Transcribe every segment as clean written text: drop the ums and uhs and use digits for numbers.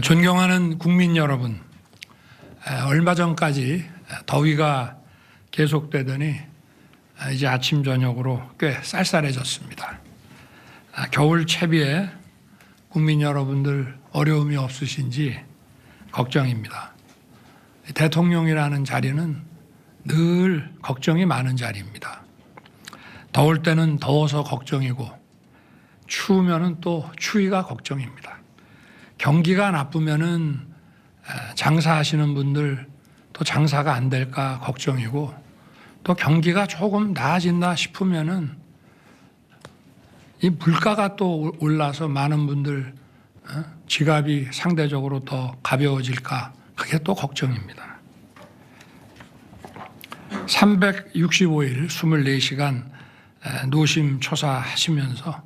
존경하는 국민 여러분, 얼마 전까지 더위가 계속되더니 이제 아침 저녁으로 꽤 쌀쌀해졌습니다. 겨울 채비에 국민 여러분들 어려움이 없으신지 걱정입니다. 대통령이라는 자리는 늘 걱정이 많은 자리입니다. 더울 때는 더워서 걱정이고 추우면은 또 추위가 걱정입니다. 경기가 나쁘면은 장사하시는 분들 또 장사가 안 될까 걱정이고, 또 경기가 조금 나아진다 싶으면은 이 물가가 또 올라서 많은 분들 지갑이 상대적으로 더 가벼워질까, 그게 또 걱정입니다. 365일 24시간 노심초사하시면서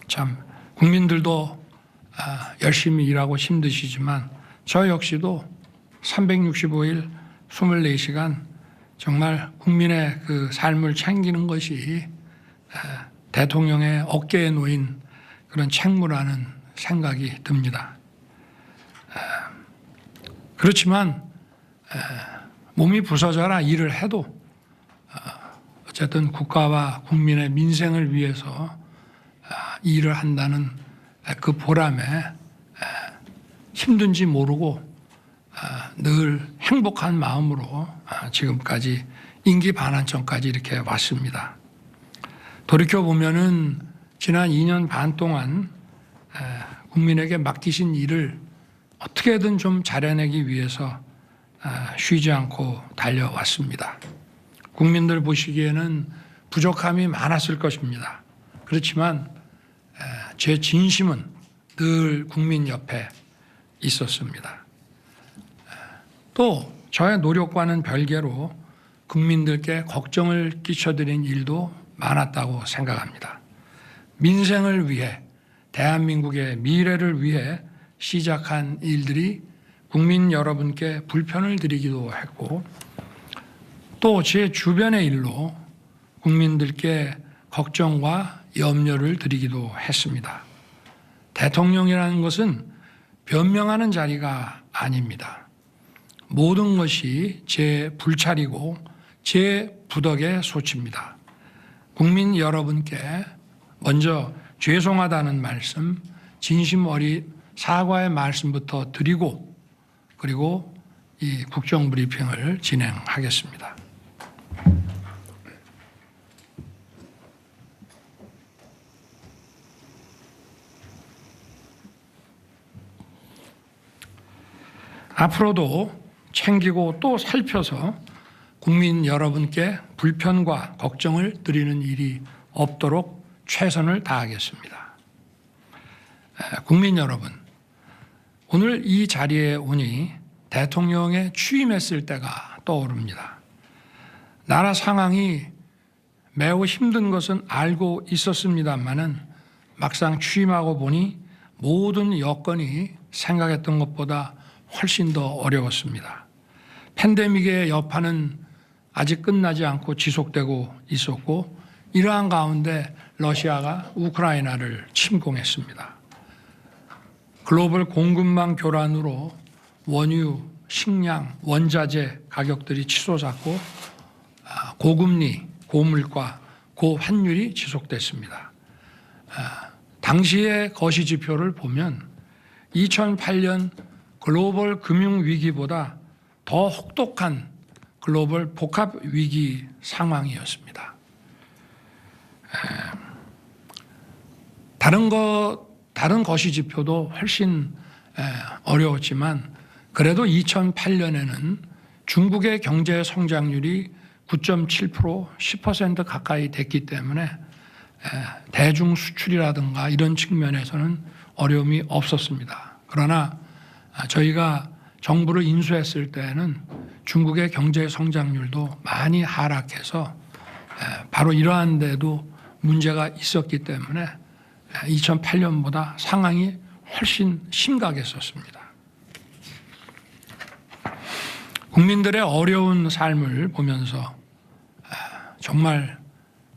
참 국민들도 열심히 일하고 힘드시지만 저 역시도 365일 24시간 정말 국민의 그 삶을 챙기는 것이 대통령의 어깨에 놓인 그런 책무라는 생각이 듭니다. 그렇지만 몸이 부서져라 일을 해도 어쨌든 국가와 국민의 민생을 위해서 일을 한다는 그 보람에 힘든지 모르고 늘 행복한 마음으로 지금까지 임기 반환점까지 이렇게 왔습니다. 돌이켜보면은 지난 2년 반 동안 국민에게 맡기신 일을 어떻게든 좀 잘해내기 위해서 쉬지 않고 달려왔습니다. 국민들 보시기에는 부족함이 많았을 것입니다. 그렇지만 제 진심은 늘 국민 옆에 있었습니다. 또 저의 노력과는 별개로 국민들께 걱정을 끼쳐드린 일도 많았다고 생각합니다. 민생을 위해, 대한민국의 미래를 위해 시작한 일들이 국민 여러분께 불편을 드리기도 했고, 또 제 주변의 일로 국민들께 걱정과 염려를 드리기도 했습니다. 대통령이라는 것은 변명하는 자리가 아닙니다. 모든 것이 제 불찰이고 제 부덕의 소치입니다. 국민 여러분께 먼저 죄송하다는 말씀, 진심 어린 사과의 말씀부터 드리고, 그리고 이 국정브리핑을 진행하겠습니다. 앞으로도 챙기고 또 살펴서 국민 여러분께 불편과 걱정을 드리는 일이 없도록 최선을 다하겠습니다. 국민 여러분, 오늘 이 자리에 오니 대통령에 취임했을 때가 떠오릅니다. 나라 상황이 매우 힘든 것은 알고 있었습니다마는 막상 취임하고 보니 모든 여건이 생각했던 것보다 훨씬 더 어려웠습니다. 팬데믹의 여파는 아직 끝나지 않고 지속되고 있었고, 이러한 가운데 러시아가 우크라이나를 침공했습니다. 글로벌 공급망 교란으로 원유, 식량, 원자재 가격들이 치솟았고, 고금리, 고물가, 고환율이 지속됐습니다. 당시의 거시지표를 보면 2008년 글로벌 금융위기보다 더 혹독한 글로벌 복합위기 상황이었습니다. 다른 거시지표도 훨씬 어려웠지만 그래도 2008년에는 중국의 경제 성장률이 9.7%, 10% 가까이 됐기 때문에 대중 수출이라든가 이런 측면에서는 어려움이 없었습니다. 그러나 저희가 정부를 인수했을 때는 중국의 경제 성장률도 많이 하락해서 바로 이러한 데도 문제가 있었기 때문에 2008년보다 상황이 훨씬 심각했었습니다. 국민들의 어려운 삶을 보면서 정말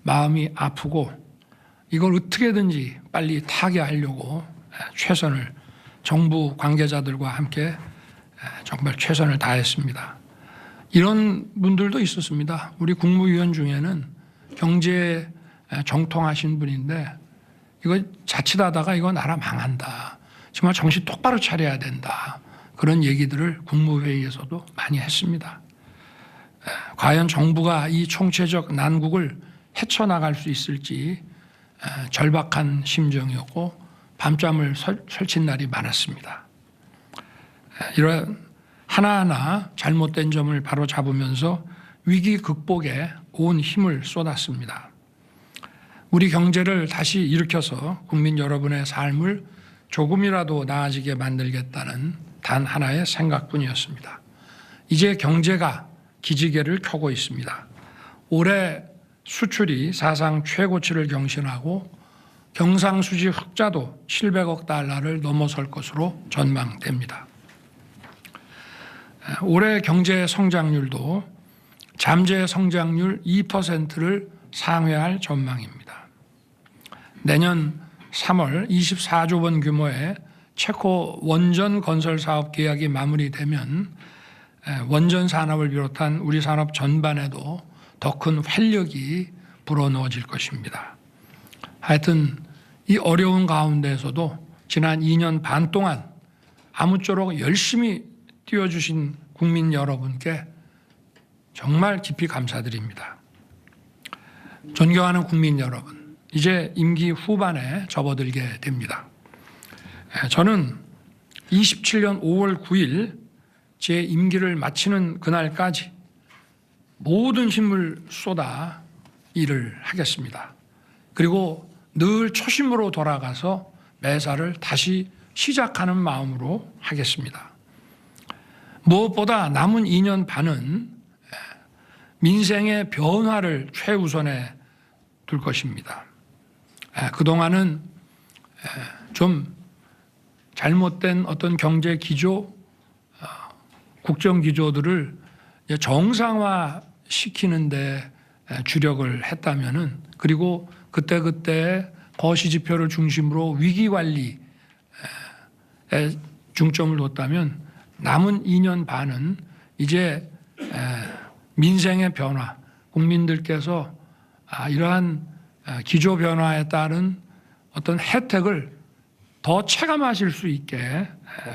마음이 아프고 이걸 어떻게든지 빨리 타개하려고 최선을 정부 관계자들과 함께 정말 최선을 다했습니다. 이런 분들도 있었습니다. 우리 국무위원 중에는 경제에 정통하신 분인데 이거 자칫하다가 이거 나라 망한다. 정말 정신 똑바로 차려야 된다. 그런 얘기들을 국무회의에서도 많이 했습니다. 과연 정부가 이 총체적 난국을 헤쳐나갈 수 있을지 절박한 심정이었고 밤잠을 설친 날이 많았습니다. 이런 하나하나 잘못된 점을 바로 잡으면서 위기 극복에 온 힘을 쏟았습니다. 우리 경제를 다시 일으켜서 국민 여러분의 삶을 조금이라도 나아지게 만들겠다는 단 하나의 생각뿐이었습니다. 이제 경제가 기지개를 켜고 있습니다. 올해 수출이 사상 최고치를 경신하고 경상수지 흑자도 700억 달러를 넘어설 것으로 전망됩니다. 올해 경제 성장률도 잠재 성장률 2%를 상회할 전망입니다. 내년 3월 24조 원 규모의 체코 원전 건설 사업 계약이 마무리되면 원전 산업을 비롯한 우리 산업 전반에도 더 큰 활력이 불어넣어질 것입니다. 하여튼 이 어려운 가운데에서도 지난 2년 반 동안 아무쪼록 열심히 뛰어주신 국민 여러분께 정말 깊이 감사드립니다. 존경하는 국민 여러분, 이제 임기 후반에 접어들게 됩니다. 저는 27년 5월 9일 제 임기를 마치는 그날까지 모든 힘을 쏟아 일을 하겠습니다. 그리고 늘 초심으로 돌아가서 매사를 다시 시작하는 마음으로 하겠습니다. 무엇보다 남은 2년 반은 민생의 변화를 최우선에 둘 것입니다. 그동안은 좀 잘못된 어떤 경제 기조, 국정 기조들을 정상화 시키는데 주력을 했다면은, 그리고 그때그때 거시지표를 중심으로 위기 관리에 중점을 뒀다면 남은 2년 반은 이제 민생의 변화, 국민들께서 이러한 기조 변화에 따른 어떤 혜택을 더 체감하실 수 있게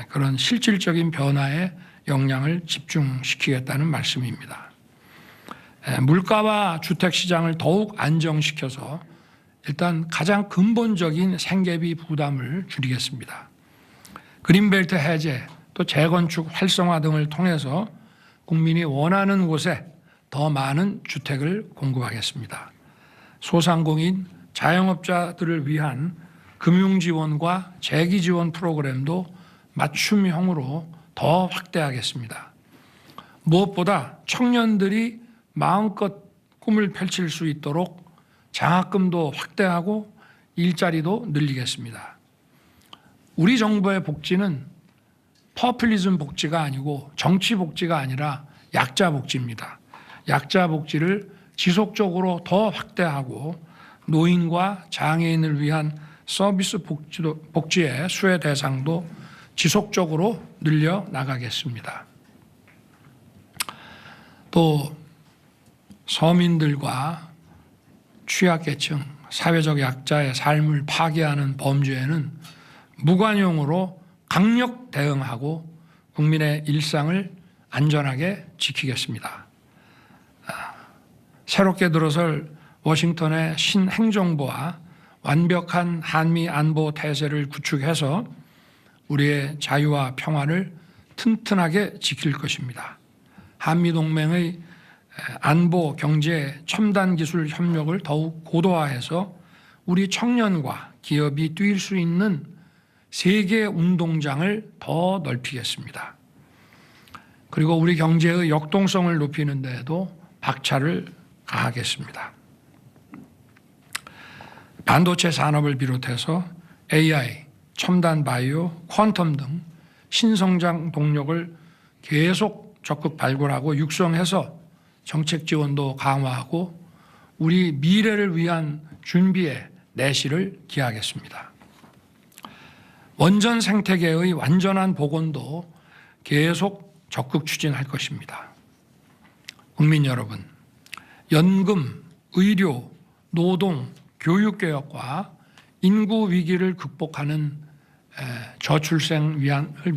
그런 실질적인 변화에 역량을 집중시키겠다는 말씀입니다. 물가와 주택시장을 더욱 안정시켜서 일단 가장 근본적인 생계비 부담을 줄이겠습니다. 그린벨트 해제, 또 재건축 활성화 등을 통해서 국민이 원하는 곳에 더 많은 주택을 공급하겠습니다. 소상공인, 자영업자들을 위한 금융지원과 재기지원 프로그램도 맞춤형으로 더 확대하겠습니다. 무엇보다 청년들이 마음껏 꿈을 펼칠 수 있도록 장학금도 확대하고 일자리도 늘리겠습니다. 우리 정부의 복지는 퍼플리즘 복지가 아니고 정치 복지가 아니라 약자 복지입니다. 약자 복지를 지속적으로 더 확대하고 노인과 장애인을 위한 서비스 복지의 수혜 대상도 지속적으로 늘려 나가겠습니다. 또 서민들과 취약계층, 사회적 약자의 삶을 파괴하는 범죄에는 무관용으로 강력 대응하고 국민의 일상을 안전하게 지키겠습니다. 새롭게 들어설 워싱턴의 신행정부와 완벽한 한미 안보 태세를 구축해서 우리의 자유와 평화를 튼튼하게 지킬 것입니다. 한미동맹의 안보, 경제, 첨단 기술 협력을 더욱 고도화해서 우리 청년과 기업이 뛰일 수 있는 세계 운동장을 더 넓히겠습니다. 그리고 우리 경제의 역동성을 높이는 데에도 박차를 가하겠습니다. 반도체 산업을 비롯해서 AI, 첨단 바이오, 퀀텀 등 신성장 동력을 계속 적극 발굴하고 육성해서 정책 지원도 강화하고 우리 미래를 위한 준비에 내실을 기하겠습니다. 원전 생태계의 완전한 복원도 계속 적극 추진할 것입니다. 국민 여러분, 연금, 의료, 노동, 교육개혁과 인구 위기를 극복하는 저출생을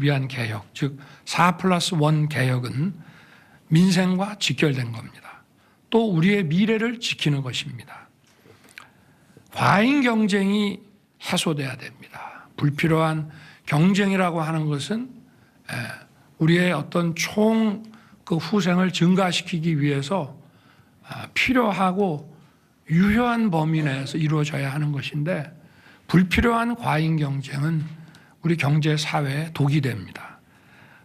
위한 개혁, 즉 4+1 개혁은 민생과 직결된 겁니다. 또 우리의 미래를 지키는 것입니다. 과잉 경쟁이 해소돼야 됩니다. 불필요한 경쟁이라고 하는 것은 우리의 어떤 총 그 후생을 증가시키기 위해서 필요하고 유효한 범위 내에서 이루어져야 하는 것인데, 불필요한 과잉 경쟁은 우리 경제 사회에 독이 됩니다.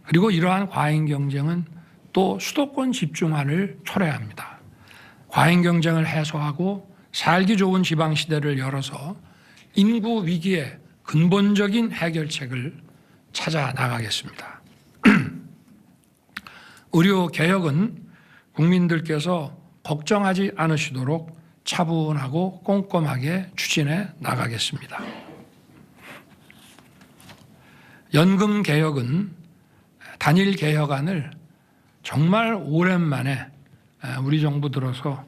그리고 이러한 과잉 경쟁은 또 수도권 집중화를 초래합니다. 과잉 경쟁을 해소하고 살기 좋은 지방 시대를 열어서 인구 위기의 근본적인 해결책을 찾아 나가겠습니다. 의료 개혁은 국민들께서 걱정하지 않으시도록 차분하고 꼼꼼하게 추진해 나가겠습니다. 연금 개혁은 단일 개혁안을 정말 오랜만에 우리 정부 들어서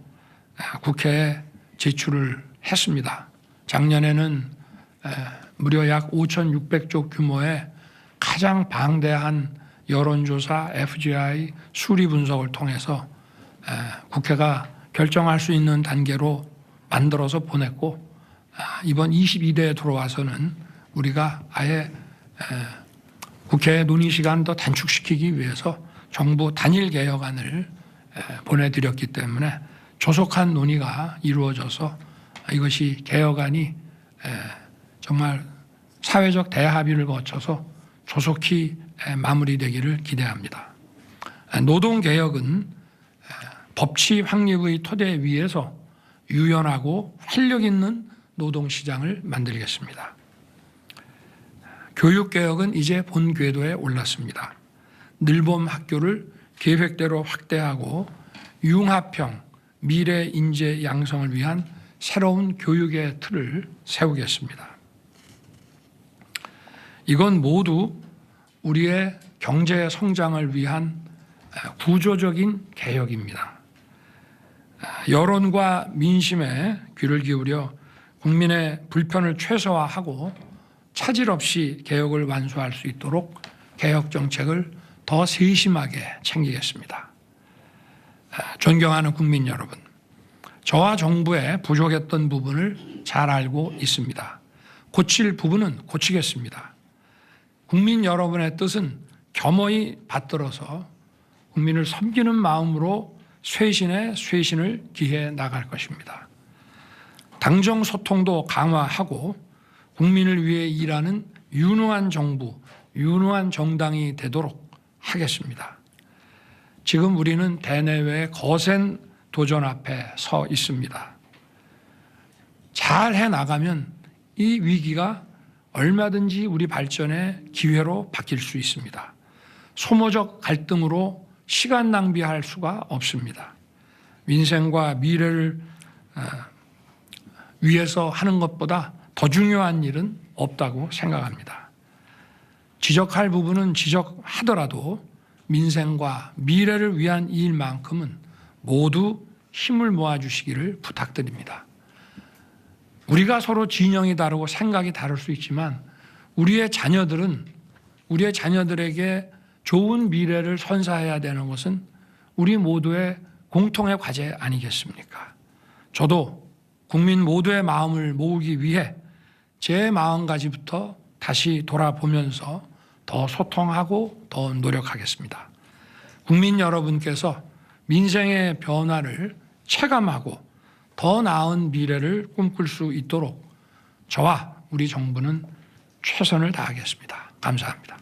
국회에 제출을 했습니다. 작년에는 무려 약 5,600조 규모의 가장 방대한 여론조사 FGI 수리 분석을 통해서 국회가 결정할 수 있는 단계로 만들어서 보냈고, 이번 22대에 들어와서는 우리가 아예 국회 논의 시간 더 단축시키기 위해서 정부 단일 개혁안을 보내드렸기 때문에 조속한 논의가 이루어져서 이것이 개혁안이 정말 사회적 대합의를 거쳐서 조속히 마무리되기를 기대합니다. 노동개혁은 법치 확립의 토대 위에서 유연하고 활력 있는 노동시장을 만들겠습니다. 교육개혁은 이제 본 궤도에 올랐습니다. 늘봄 학교를 계획대로 확대하고 융합형 미래 인재 양성을 위한 새로운 교육의 틀을 세우겠습니다. 이건 모두 우리의 경제 성장을 위한 구조적인 개혁입니다. 여론과 민심에 귀를 기울여 국민의 불편을 최소화하고 차질 없이 개혁을 완수할 수 있도록 개혁 정책을 더 세심하게 챙기겠습니다. 존경하는 국민 여러분, 저와 정부의 부족했던 부분을 잘 알고 있습니다. 고칠 부분은 고치겠습니다. 국민 여러분의 뜻은 겸허히 받들어서 국민을 섬기는 마음으로 쇄신에 쇄신을 기해 나갈 것입니다. 당정 소통도 강화하고 국민을 위해 일하는 유능한 정부, 유능한 정당이 되도록 하겠습니다. 지금 우리는 대내외의 거센 도전 앞에 서 있습니다. 잘 해나가면 이 위기가 얼마든지 우리 발전의 기회로 바뀔 수 있습니다. 소모적 갈등으로 시간 낭비할 수가 없습니다. 민생과 미래를 위해서 하는 것보다 더 중요한 일은 없다고 생각합니다. 지적할 부분은 지적하더라도 민생과 미래를 위한 일만큼은 모두 힘을 모아주시기를 부탁드립니다. 우리가 서로 진영이 다르고 생각이 다를 수 있지만 우리의 자녀들에게 좋은 미래를 선사해야 되는 것은 우리 모두의 공통의 과제 아니겠습니까? 저도 국민 모두의 마음을 모으기 위해 제 마음가짐부터 다시 돌아보면서 더 소통하고 더 노력하겠습니다. 국민 여러분께서 민생의 변화를 체감하고 더 나은 미래를 꿈꿀 수 있도록 저와 우리 정부는 최선을 다하겠습니다. 감사합니다.